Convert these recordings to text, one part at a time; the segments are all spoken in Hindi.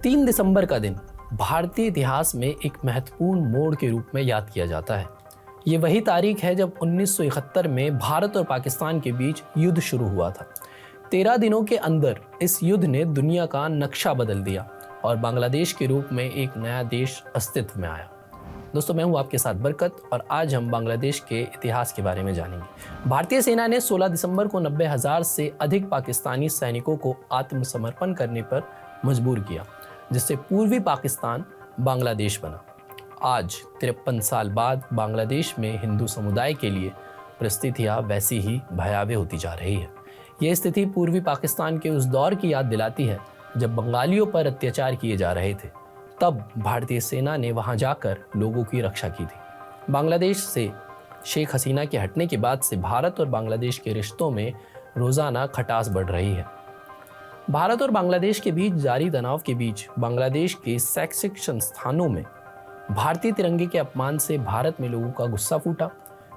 3 दिसंबर का दिन भारतीय इतिहास में एक महत्वपूर्ण मोड़ के रूप में याद किया जाता है। ये वही तारीख है जब 1971 में भारत और पाकिस्तान के बीच युद्ध शुरू हुआ था। 13 दिनों के अंदर इस युद्ध ने दुनिया का नक्शा बदल दिया और बांग्लादेश के रूप में एक नया देश अस्तित्व में आया। दोस्तों, मैं हूं आपके साथ बरकत और आज हम बांग्लादेश के इतिहास के बारे में जानेंगे। भारतीय सेना ने 16 दिसंबर को 90,000 से अधिक पाकिस्तानी सैनिकों को आत्मसमर्पण करने पर मजबूर किया, जिससे पूर्वी पाकिस्तान बांग्लादेश बना। आज 53 साल बाद बांग्लादेश में हिंदू समुदाय के लिए परिस्थितियां वैसी ही भयावह होती जा रही है। ये स्थिति पूर्वी पाकिस्तान के उस दौर की याद दिलाती है जब बंगालियों पर अत्याचार किए जा रहे थे। तब भारतीय सेना ने वहां जाकर लोगों की रक्षा की थी। बांग्लादेश से शेख हसीना के हटने के बाद से भारत और बांग्लादेश के रिश्तों में रोजाना खटास बढ़ रही है। भारत और बांग्लादेश के बीच जारी तनाव के बीच बांग्लादेश के शैक्षिक संस्थानों में भारतीय तिरंगे के अपमान से भारत में लोगों का गुस्सा फूटा।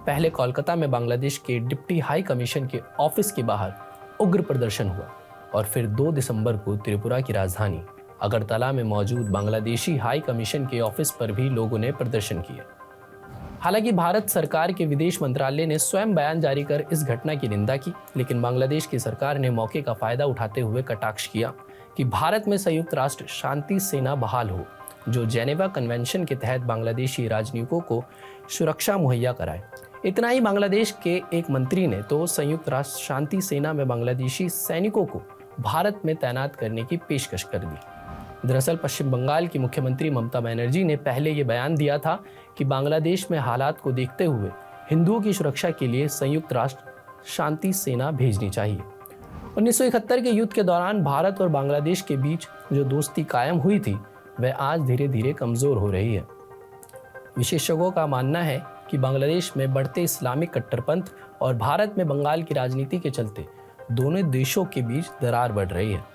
पहले कोलकाता में बांग्लादेश के डिप्टी हाई कमीशन के ऑफिस के बाहर उग्र प्रदर्शन हुआ और फिर 2 दिसंबर को त्रिपुरा की राजधानी अगरतला में मौजूद बांग्लादेशी हाई कमीशन के ऑफिस पर भी लोगों ने प्रदर्शन किया। हालांकि भारत सरकार के विदेश मंत्रालय ने स्वयं बयान जारी कर इस घटना की निंदा की, लेकिन बांग्लादेश की सरकार ने मौके का फायदा उठाते हुए कटाक्ष किया कि भारत में संयुक्त राष्ट्र शांति सेना बहाल हो, जो जेनेवा कन्वेंशन के तहत बांग्लादेशी राजनयिकों को सुरक्षा मुहैया कराए। इतना ही, बांग्लादेश के एक मंत्री ने तो संयुक्त राष्ट्र शांति सेना में बांग्लादेशी सैनिकों को भारत में तैनात करने की पेशकश कर दी। दरअसल पश्चिम बंगाल की मुख्यमंत्री ममता बनर्जी ने पहले ये बयान दिया था कि बांग्लादेश में हालात को देखते हुए हिंदुओं की सुरक्षा के लिए संयुक्त राष्ट्र शांति सेना भेजनी चाहिए। 1971 के युद्ध के दौरान भारत और बांग्लादेश के बीच जो दोस्ती कायम हुई थी, वह आज धीरे धीरे कमजोर हो रही है। विशेषज्ञों का मानना है कि बांग्लादेश में बढ़ते इस्लामिक कट्टरपंथ और भारत में बंगाल की राजनीति के चलते दोनों देशों के बीच दरार बढ़ रही है।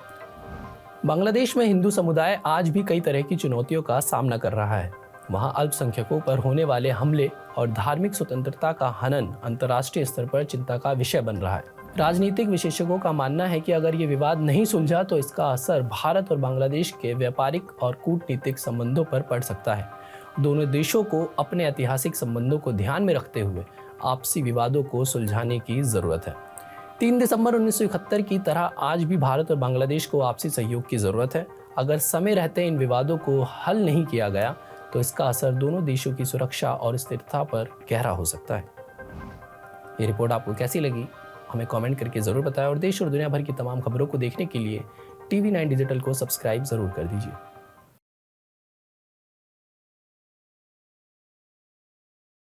बांग्लादेश में हिंदू समुदाय आज भी कई तरह की चुनौतियों का सामना कर रहा है। वहां अल्पसंख्यकों पर होने वाले हमले और धार्मिक स्वतंत्रता का हनन अंतर्राष्ट्रीय स्तर पर चिंता का विषय बन रहा है। राजनीतिक विशेषज्ञों का मानना है कि अगर ये विवाद नहीं सुलझा तो इसका असर भारत और बांग्लादेश के व्यापारिक और कूटनीतिक संबंधों पर पड़ सकता है। दोनों देशों को अपने ऐतिहासिक संबंधों को ध्यान में रखते हुए आपसी विवादों को सुलझाने की जरूरत है। 3 दिसंबर 1971 की तरह आज भी भारत और बांग्लादेश को आपसी सहयोग की जरूरत है। अगर समय रहते इन विवादों को हल नहीं किया गया तो इसका असर दोनों देशों की सुरक्षा और स्थिरता पर गहरा हो सकता है। ये रिपोर्ट आपको कैसी लगी, हमें कमेंट करके जरूर बताएं और देश और दुनिया भर की तमाम खबरों को देखने के लिए TV9 डिजिटल को सब्सक्राइब जरूर कर दीजिए।